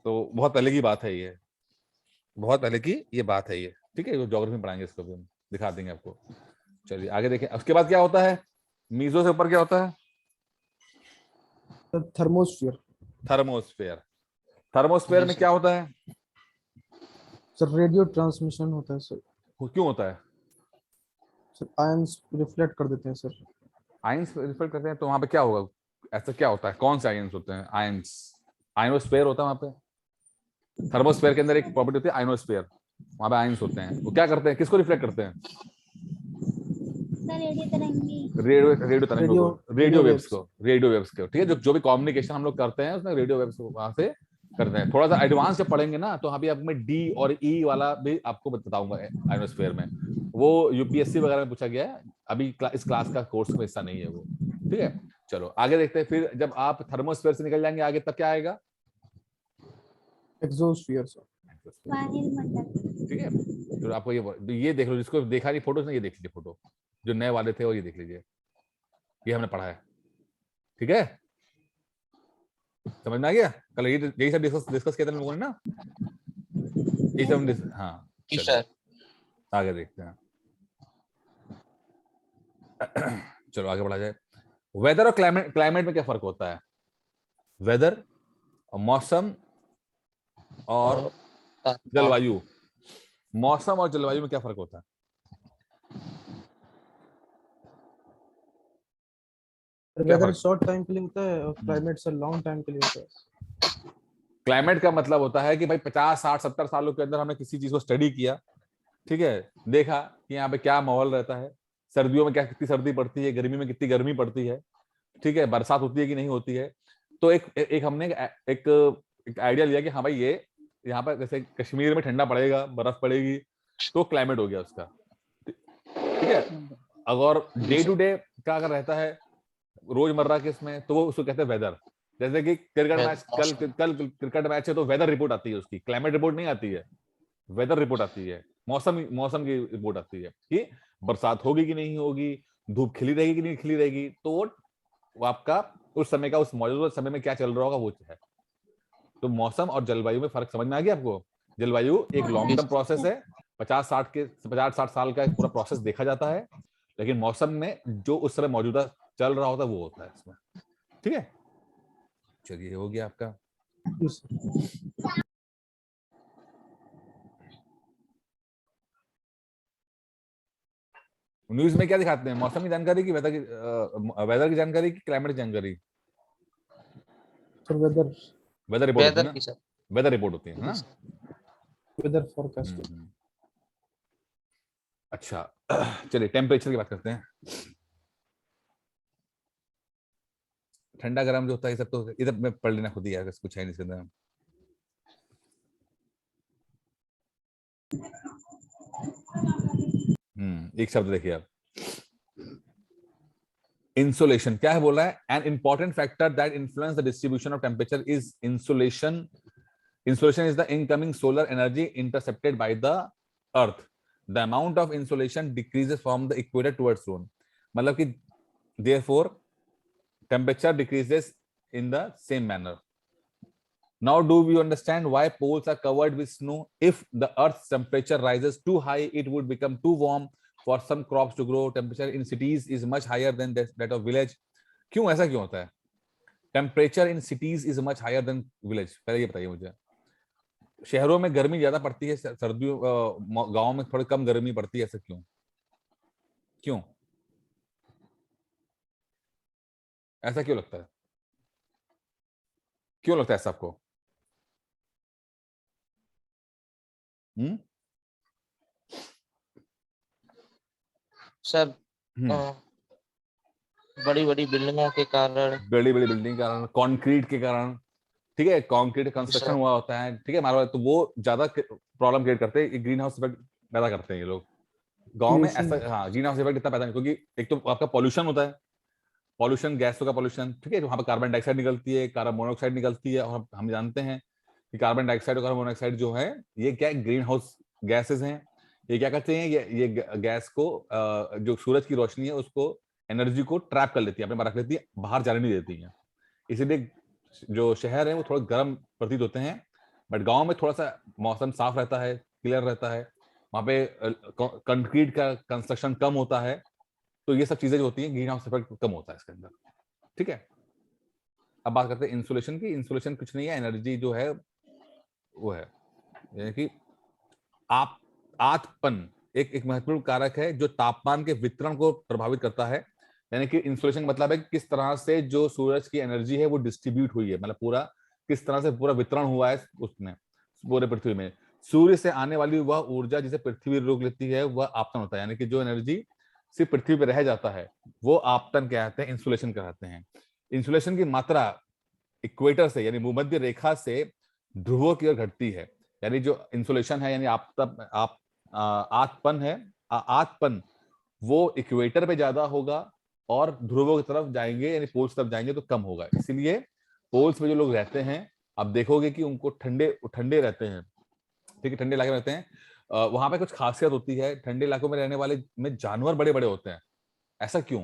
तो बहुत पहले की बात है ये, बहुत पहले की ये बात है ये। ठीक है, ज्योग्राफी में पढ़ाएंगे इसको भी, हम दिखा देंगे आपको। चलिए आगे देखें, उसके बाद क्या होता है? मीजो से ऊपर क्या होता है? थर्मोस्फीयर। थर्मोस्फेयर। थर्मोस्फेयर में क्या होता है? सर रेडियो ट्रांसमिशन होता है सर। क्यों होता है? सर आयंस रिफ्लेक्ट कर देते हैं सर। आयंस रिफ्लेक्ट करते हैं, तो वहां पे क्या होगा? ऐसा क्या होता है? कौन से आयंस होते हैं? आयंस, आयनोस्फेयर होता है वहां पे। थर्मोस्फेयर के अंदर एक प्रॉपर्टी होती है आयनोस्फेयर, वहां पे आयंस होते हैं। वो क्या करते हैं, किसको रिफ्लेक्ट करते हैं? रेडियो तरंगों को, रेडियो वेव्स को, रेडियो वेव्स को। ठीक है, जो भी कम्युनिकेशन हम लोग करते हैं उसमें रेडियो वेव्स वहां से करते हैं। थोड़ा सा एडवांस जब पढ़ेंगे ना, तो अभी आपको मैं डी और ई वाला भी आपको बताऊंगा आयनोस्फेयर में। वो यूपीएससी वगैरह में पूछा गया है, अभी इस क्लास का कोर्स में हिस्सा नहीं है वो। ठीक है, चलो आगे देखते हैं। फिर जब आप थर्मोस्फेयर से निकल जाएंगे आगे, तब क्या आएगा? Exosphere sir. ठीक है, तो आपको ये देख लो, जिसको देखा नहीं फोटो, ये देख लीजिए फोटो, जो नए वाले थे वो ये देख लीजिए, ये हमने पढ़ा है। ठीक है, समझ में आ गया? कल यही सब डिस्कस किया था लोगों ने ना, यही सब। हाँ चलो आगे देखते हैं। चलो आगे बढ़ा जाए। वेदर और क्लाइमेट में क्या फर्क होता है? वेदर और मौसम और जलवायु, मौसम और जलवायु में क्या फर्क होता है? वेदर शॉर्ट टाइम के लिए होता है और क्लाइमेट सर लॉन्ग टाइम के लिए होता है। क्लाइमेट का मतलब होता है कि भाई 50, 60, 70 सालों के अंदर हमने किसी चीज को स्टडी किया, ठीक है, देखा कि यहाँ पे क्या माहौल रहता है, सर्दियों में क्या कितनी सर्दी पड़ती है, गर्मी में कितनी गर्मी पड़ती है, ठीक है, बरसात होती है कि नहीं होती है। तो एक हमने एक आइडिया लिया कि हाँ भाई ये यहाँ पर जैसे कश्मीर में ठंडा पड़ेगा, बर्फ पड़ेगी, तो क्लाइमेट हो गया उसका। ठीक है, अगर डे टू डे का अगर रहता है रोजमर्रा के इसमें, तो वो उसको कहते हैं वेदर। जैसे कि क्रिकेट मैच, कल क्रिकेट मैच है तो वेदर रिपोर्ट आती है उसकी, क्लाइमेट रिपोर्ट नहीं आती है, वेदर रिपोर्ट आती है, मौसम की रिपोर्ट आती है कि बरसात होगी कि नहीं होगी, धूप खिली रहेगी कि नहीं खिली रहेगी, तो वो आपका उस समय का, उस मौजूदा समय में क्या चल रहा होगा वो है। तो मौसम और जलवायु में फर्क समझ में आ गया आपको? जलवायु एक लॉन्ग टर्म प्रोसेस है, 50-60 साल का एक पूरा प्रोसेस देखा जाता है, लेकिन मौसम में जो उस समय मौजूदा चल रहा होता है वो होता है इसमें। ठीक है, चलिए हो गया आपका। न्यूज में क्या दिखाते हैं? मौसम की जानकारी की वेदर की जानकारी की क्लाइमेट जानकारी? सर वेदर वेदर रिपोर्ट होती है वेदर ना, की सर। वेदर रिपोर्ट होती है ना। Weather forecast. अच्छा चलिए टेम्परेचर की बात करते हैं। ठंडा गर्म जो होता है ये सब तो इधर में पढ़ लेना खुद ही यार, कुछ है नहीं इसके अंदर। एक शब्द देखिए आप, इंसुलेशन। क्या है बोल रहा है? An important factor that influence the distribution of temperature is insolation. Insolation is the incoming solar energy intercepted by the earth. The amount of insolation decreases from the equator towards zone. मतलब कि therefore temperature decreases in the same manner. Now do we understand why poles are covered with snow? If the earth's temperature rises too high, it would become too warm for some crops to grow. Temperature in cities is much higher than that of village. क्यों ऐसा क्यों होता है? Temperature in cities is much higher than village. पहले ये बताइए मुझे। शहरों में गर्मी ज्यादा पड़ती है, सर्दियों गांव में थोड़ी कम गर्मी पड़ती है, ऐसा क्यों? क्यों ऐसा क्यों लगता है? क्यों लगता है ऐसा आपको? सर बड़ी बड़ी बिल्डिंगों के कारण, बड़ी बड़ी बिल्डिंग के कारण, कंक्रीट के कारण। ठीक है, कंक्रीट कंस्ट्रक्शन हुआ होता है, ठीक है, मारो तो वो ज्यादा प्रॉब्लम क्रिएट करते हैं, ग्रीन हाउस इफेक्ट पैदा करते हैं ये लोग। गांव में ऐसा, हाँ, ग्रीन हाउस इफेक्ट इतना पैदा नहीं, क्योंकि एक तो आपका पॉल्यूशन होता है, पॉल्यूशन, गैसों का पॉल्यूशन, ठीक है, वहां पर कार्बन डाइऑक्साइड निकलती है, कार्बन मोनोऑक्साइड निकलती है, और हम जानते हैं कि कार्बन डाइऑक्साइड और कार्बन मोनोऑक्साइड जो है ये क्या ग्रीन हाउस गैसेज हैं। ये क्या करते हैं, ये गैस को जो सूरज की रोशनी है उसको, एनर्जी को ट्रैप कर लेती है, अपने पास रख लेती है, बाहर जाने नहीं देती है। इसीलिए जो शहर है वो थोड़ा गर्म प्रतीत होते हैं, बट गांव में थोड़ा सा मौसम साफ रहता है, क्लियर रहता है, वहां पे कंक्रीट का कंस्ट्रक्शन कम होता है, तो ये सब चीजें जो होती हैं, ग्रीन हाउस इफेक्ट कम होता है इसके अंदर। ठीक है, अब बात करते हैं इंसुलेशन की। इंसुलेशन कुछ नहीं है, एनर्जी जो है वो है, यानी कि आतपन एक महत्वपूर्ण कारक है जो तापमान के वितरण को प्रभावित करता है। यानी कि इंसुलेशन मतलब है कि किस तरह से जो सूरज की एनर्जी है वो डिस्ट्रीब्यूट हुई है, मतलब पूरा किस तरह से पूरा वितरण हुआ है उसमें पूरे पृथ्वी में। सूर्य से आने वाली वह ऊर्जा जिसे पृथ्वी रोक लेती है वह आपतन होता है, यानी कि जो एनर्जी सिर्फ पृथ्वी पर रह जाता है वो आपतन कहते हैं, इंसुलेशन कहते हैं। इंसुलेशन की मात्रा इक्वेटर से यानी भूमध्य रेखा से ध्रुवों की ओर घटती है। यानी जो इंसुलेशन है यानी आतपन है, आतपन वो इक्वेटर पे ज्यादा होगा और ध्रुवों की तरफ जाएंगे यानी पोल्स तरफ जाएंगे तो कम होगा। इसीलिए पोल्स पे जो लोग रहते हैं आप देखोगे कि उनको ठंडे ठंडे रहते हैं, ठीक है, ठंडे इलाके में रहते हैं। वहां पे कुछ खासियत होती है, ठंडे इलाकों में रहने वाले में जानवर बड़े बड़े होते हैं। ऐसा क्यों?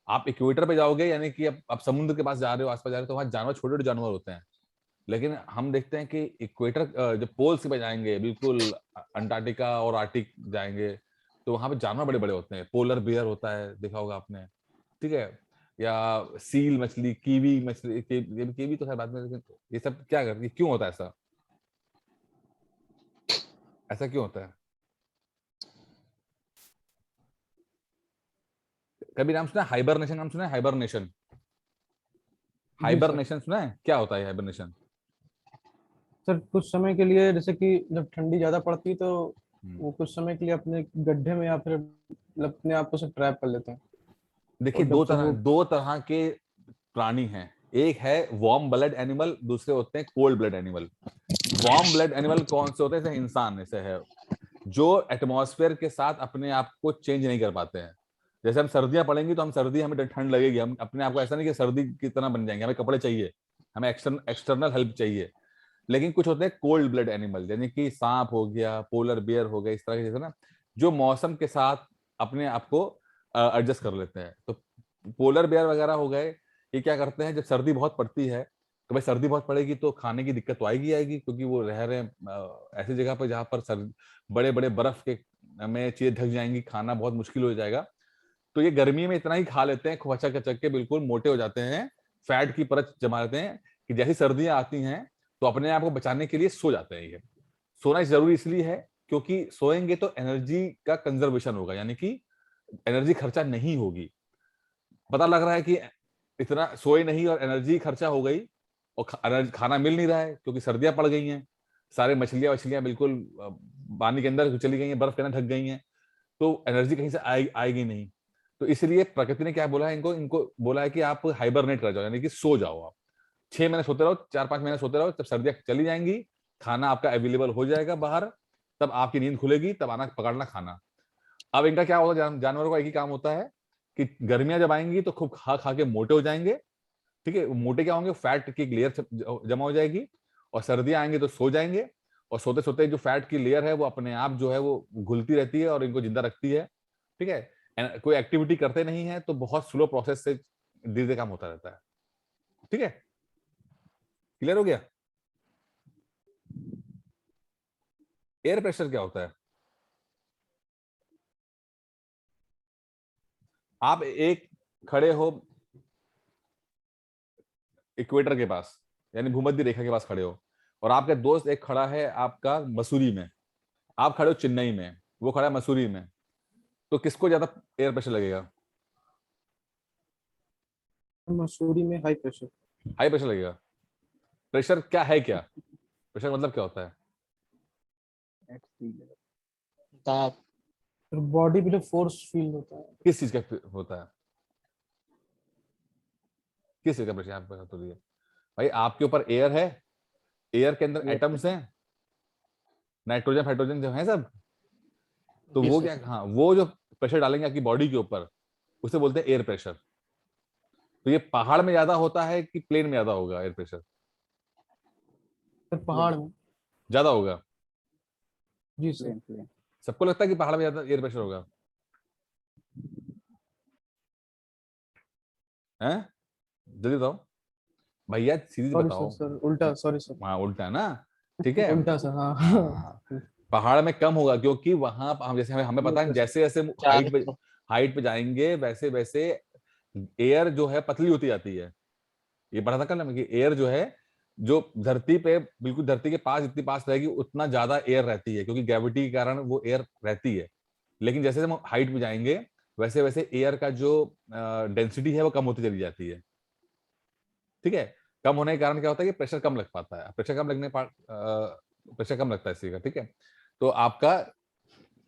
आप इक्वेटर पे जाओगे यानी कि आप समुद्र के पास जा रहे हो, आसपास जा रहे हो, तो वहां जानवर छोटे छोटे जानवर होते हैं, लेकिन हम देखते हैं कि इक्वेटर जब पोल्स पे जाएंगे, बिल्कुल अंटार्कटिका और आर्टिक जाएंगे, तो वहां पे जानवर बड़े बड़े होते हैं। पोलर बियर होता है, देखा होगा आपने, ठीक है, या सील मछली, कीवी मछली, कीवी तो खैर बाद में, लेकिन ये सब क्या करती है, क्यों होता है ऐसा? ऐसा क्यों होता है? कभी नाम सुना है हाइबरनेशन? नाम सुना है हाइबरनेशन? हाइबरनेशन सुना है? क्या होता है हाइबरनेशन? सर कुछ समय के लिए, जैसे कि जब ठंडी ज्यादा पड़ती है तो वो कुछ समय के लिए अपने गड्ढे में या फिर अपने आप को से ट्रैप कर लेते हैं। देखिए दो तरह के प्राणी हैं, एक है वार्म ब्लड एनिमल, दूसरे होते हैं cold blood animal. Warm blood animal कौन से होते हैं? जैसे इंसान ऐसे है जो एटमॉस्फेयर के साथ अपने आप को चेंज नहीं कर पाते हैं। जैसे हम सर्दियां पड़ेंगी तो हम सर्दी, हमें ठंड लगेगी, हम अपने आप को ऐसा नहीं कि सर्दी की तरह बन जाएंगे, हमें कपड़े चाहिए, हमें एक्सटर्नल हेल्प चाहिए। लेकिन कुछ होते हैं कोल्ड ब्लड एनिमल, यानी कि सांप हो गया, पोलर बियर हो गया, इस तरह के जैसे ना, जो मौसम के साथ अपने आप को एडजस्ट कर लेते हैं। तो पोलर बियर वगैरह हो गए, ये क्या करते हैं, जब सर्दी बहुत पड़ती है तो भाई सर्दी बहुत पड़ेगी तो खाने की दिक्कत तो आएगी, क्योंकि वो रह रहे हैं ऐसी जगह पर जहाँ पर बड़े बड़े बर्फ के में चीजें ढक जाएंगी, खाना बहुत मुश्किल हो जाएगा। तो ये गर्मी में इतना ही खा लेते हैं, खुवचा कचक के बिल्कुल मोटे हो जाते हैं, फैट की परत जमा लेते हैं कि जैसी सर्दियां आती हैं तो अपने आप को बचाने के लिए सो जाते हैं। ये सोना जरूरी इसलिए है क्योंकि सोएंगे तो एनर्जी का कंजर्वेशन होगा, यानी कि एनर्जी खर्चा नहीं होगी। पता लग रहा है कि इतना सोए नहीं और एनर्जी खर्चा हो गई और खाना मिल नहीं रहा है क्योंकि सर्दियां पड़ गई हैं, सारे मछलियां बिल्कुल पानी के अंदर चली गई हैं, बर्फ के अंदर ढक गई हैं, तो एनर्जी कहीं से आएगी नहीं। तो इसलिए प्रकृति ने क्या बोला है, इनको इनको बोला है कि आप हाइबरनेट कर जाओ, यानी कि सो जाओ। आप 6 महीने सोते रहो, 4-5 महीने सोते रहो, जब सर्दियां चली जाएंगी, खाना आपका अवेलेबल हो जाएगा बाहर, तब आपकी नींद खुलेगी, तब आना पकड़ना खाना। अब इनका क्या होता है, जानवरों का एक ही काम होता है कि गर्मियां जब आएंगी तो खूब खा खा के मोटे हो जाएंगे। ठीक है, मोटे क्या होंगे, फैट की लेयर जमा हो जाएगी, और सर्दियां आएंगी तो सो जाएंगे, और सोते सोते जो फैट की लेयर है वो अपने आप जो है वो घुलती रहती है और इनको जिंदा रखती है। ठीक है, कोई एक्टिविटी करते नहीं है तो बहुत स्लो प्रोसेस से धीरे धीरे काम होता रहता है। ठीक है, क्लियर हो गया? एयर प्रेशर क्या होता है? आप एक खड़े हो इक्वेटर के पास, यानी भूमध्य रेखा के पास खड़े हो, और आपका दोस्त एक खड़ा है आपका मसूरी में, आप खड़े हो चेन्नई में, वो खड़ा है मसूरी में, तो किसको ज्यादा एयर प्रेशर लगेगा? मसूरी में हाई प्रेशर। हाई प्रेशर लगेगा। प्रेशर क्या है, क्या प्रेशर मतलब क्या होता है? दाब। बॉडी पे जो फोर्स फील होता है। किस चीज का होता है? किस चीज का प्रेशर आप बता तो दिए भाई। आपके ऊपर एयर है, एयर के अंदर एटम्स हैं, नाइट्रोजन हाइड्रोजन जो है सब, तो वो क्या, हाँ, वो जो प्रेशर डालेंगे आपकी बॉडी के ऊपर उसे बोलते हैं एयर प्रेशर। तो ये पहाड़ में ज्यादा होता है कि प्लेन में ज्यादा होगा एयर प्रेशर? सर पहाड़ में। ज्यादा होगा। जी सर। सबको लगता है कि पहाड़ में ज्यादा एयर प्रेशर होगा, हैं? जल्दी बताओ भैया, सीधी सॉरी बताओ। सर, उल्टा, सॉरी सर। हाँ उल्टा है ना, ठीक है। उल्टा सर, हाँ। हाँ, पहाड़ में कम होगा क्योंकि वहां हम जैसे हमें पता है जैसे जैसे हाइट पे जाएंगे वैसे वैसे एयर जो है पतली होती जाती है। ये पढ़ा था कल हमने कि एयर जो है, जो धरती पे बिल्कुल धरती के पास जितनी पास रहेगी उतना ज्यादा एयर रहती है, क्योंकि ग्रेविटी के कारण वो एयर रहती है। लेकिन जैसे हम हाइट पे जाएंगे वैसे वैसे एयर का जो डेंसिटी है वो कम होती चली जाती है। ठीक है, कम होने के कारण क्या होता है कि प्रेशर कम लग पाता है, प्रेशर कम लगता है इसी का। ठीक है, तो आपका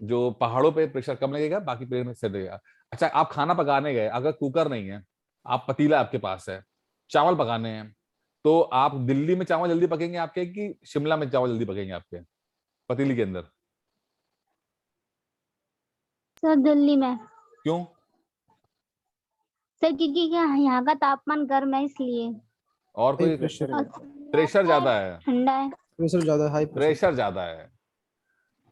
जो पहाड़ों पे प्रेशर कम लगेगा, बाकी प्लेन में सही लगेगा। अच्छा, आप खाना पकाने गए, अगर कुकर नहीं है, आप पतीला आपके पास है, चावल पकाने हैं, तो आप दिल्ली में चावल जल्दी पकेंगे आपके कि शिमला में चावल जल्दी पकेंगे आपके पतीली के अंदर? सर दिल्ली में। क्यों? सर क्योंकि यहाँ का तापमान गर्म है इसलिए। और कोई? प्रेशर और प्रेशर ज्यादा है, ठंडा है। प्रेशर ज्यादा, हाई प्रेशर। प्रेशर ज्यादा है।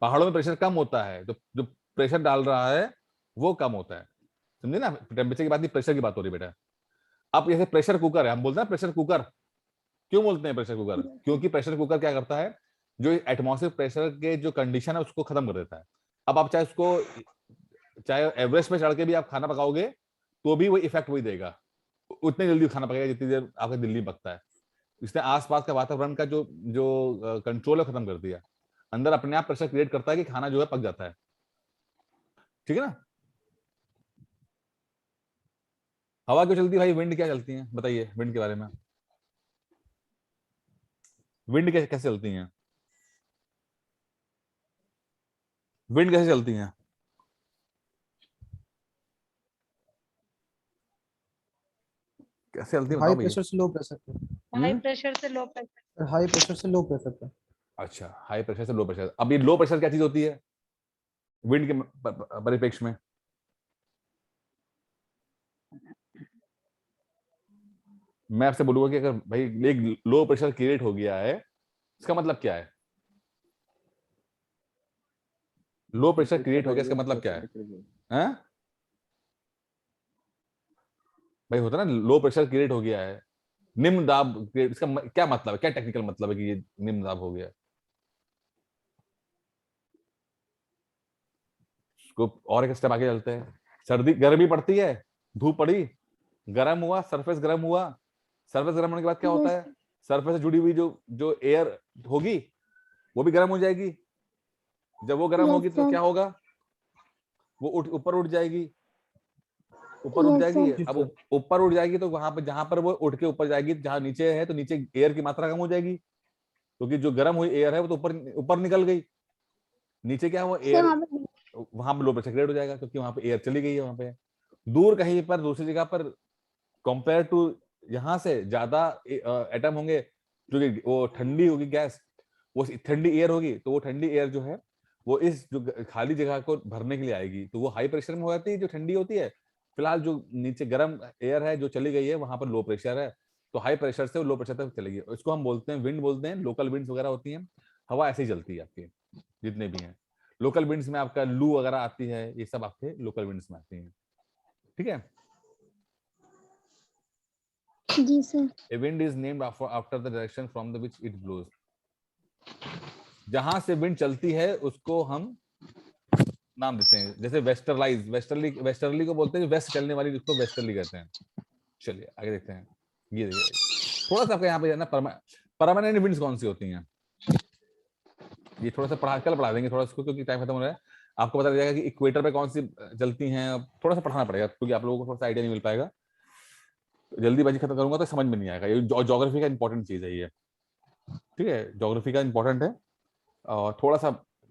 पहाड़ों में प्रेशर कम होता है, तो जो प्रेशर डाल रहा है वो कम होता है। समझे ना, टेम्परेचर की बात नहीं, प्रेशर की बात हो रही बेटा। अब जैसे प्रेशर कुकर है, हम बोलते हैं प्रेशर कुकर, क्यों बोलते हैं प्रेशर कुकर? क्योंकि प्रेशर कुकर क्या करता है, जो एटमॉस्फेयर प्रेशर के जो कंडीशन है उसको खत्म कर देता है। अब आप चाहे एवरेस्ट में चढ़ के भी आप खाना पकाओगे तो भी वो इफेक्ट वही देगा, उतने जल्दी खाना पकेगा जितनी देर आपका दिल्ली में पकता है। इसने आसपास का वातावरण का जो जो कंट्रोल है खत्म कर दिया, अंदर अपने आप प्रेशर क्रिएट करता है कि खाना जो है पक जाता है। ठीक है ना? हवा क्यों चलती है भाई, विंड क्या चलती है, बताइए विंड के बारे में। विंड कैसे चलती हैं? विंड कैसे चलती हैं? कैसे चलती है हाई बताओ भैया। प्रेशर से लो प्रेशर पे। हाई प्रेशर से लो प्रेशर। हाई प्रेशर से लो प्रेशर पे। अच्छा, हाई प्रेशर से लो प्रेशर। अब ये लो प्रेशर क्या चीज होती है विंड के परिप्रेक्ष्य में? मैं आपसे बोलूंगा कि अगर भाई एक लो प्रेशर क्रिएट हो गया है, इसका मतलब क्या है? लो प्रेशर क्रिएट हो गया इसका मतलब क्या है? हैं? भाई होता है ना, लो प्रेशर क्रिएट हो गया है, निम्न दाब create- इसका क्या मतलब है, क्या टेक्निकल मतलब है कि ये निम्न दाब हो गया? इसको और एक स्टेप आगे चलते हैं। सर्दी गर्मी पड़ती है, धूप पड़ी, गर्म हुआ, सरफेस गर्म हुआ, सरफेस गर्म होने के बाद क्या होता है, सरफेस से जुड़ी हुई जो जो एयर होगी वो भी गर्म हो जाएगी। जब वो गर्म होगी तो क्या होगा, वो ऊपर उठ जाएगी, ऊपर उठ जाएगी। अब ऊपर उठ जाएगी तो वहां पर, जहां पर वो उठ के ऊपर जाएगी, जहां नीचे है तो नीचे एयर की मात्रा कम हो जाएगी, क्योंकि जो गर्म हुई एयर है वो तो ऊपर ऊपर निकल गई, नीचे क्या हुआ, एयर, वहां पर लो प्रेशर क्रिएट हो जाएगा क्योंकि वहां पे एयर चली गई है। वहां पे दूर कहीं पर दूसरी जगह पर कंपेयर टू यहाँ से ज्यादा एटम होंगे, जो कि वो ठंडी होगी गैस, वो ठंडी एयर होगी, तो वो ठंडी एयर जो है वो इस जो खाली जगह को भरने के लिए आएगी, तो वो हाई प्रेशर में हो जाती है जो ठंडी होती है। फिलहाल जो नीचे गर्म एयर है जो चली गई है वहां पर लो प्रेशर है, तो हाई प्रेशर से लो प्रेशर तक चलेगी। इसको हम बोलते हैं विंड बोलते हैं, लोकल विंड्स वगैरह होती हैं, हवा ऐसे ही चलती है आपकी जितने भी हैं। लोकल विंड्स में आपका लू वगैरह आती है, ये सब आपके लोकल विंड्स में आती हैं, ठीक है। जी sir. A wind is named after the direction from the which it blows. जहां से विंड चलती है उसको हम नाम देते हैं, जैसे वेस्टरलाइज, वेस्टर्ली को बोलते हैं, वेस्ट चलने वाली जिसको वेस्टर्ली कहते हैं। चलिए आगे देखते हैं। ये देखिए थोड़ा सा आपका यहाँ पे ना परमानेंट विंड्स कौन सी होती हैं, ये थोड़ा सा कल पढ़ा देंगे थोड़ा इसको, क्योंकि टाइम खत्म हो रहा है। आपको पता जाएगा कि इक्वेटर पे कौन सी चलती हैं, थोड़ा सा पढ़ाना पड़ेगा क्योंकि आप लोगों को थोड़ा सा आइडिया नहीं मिल पाएगा। जल्दीबाजी खत्म करूंगा तो समझ में नहीं आएगा, ये ज्योग्राफी का इंपॉर्टेंट चीज है ये, ठीक है, ज्योग्राफी का इंपॉर्टेंट है और थोड़ा सा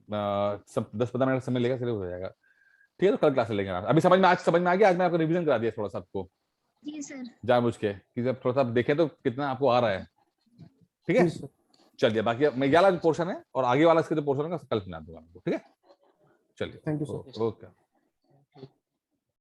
10-15 मिनट समय लेगा, सिर्फ हो जाएगा, ठीक है। तो कल क्लास लेंगे। अभी समझ में, आज समझ में आ गया, आज मैं आपको रिवीजन करा दिया थोड़ा सा आपको जी सर। जानबूझ के, कि जब थोड़ा सा देखें तो कितना आपको आ रहा है, ठीक है। चलिए बाकी मैं ये वाला पोर्शन है और आगे वाला इसका जो पोर्शन है कल सुना दूंगा आपको, ठीक है। चलिए थैंक यू सर। ओके।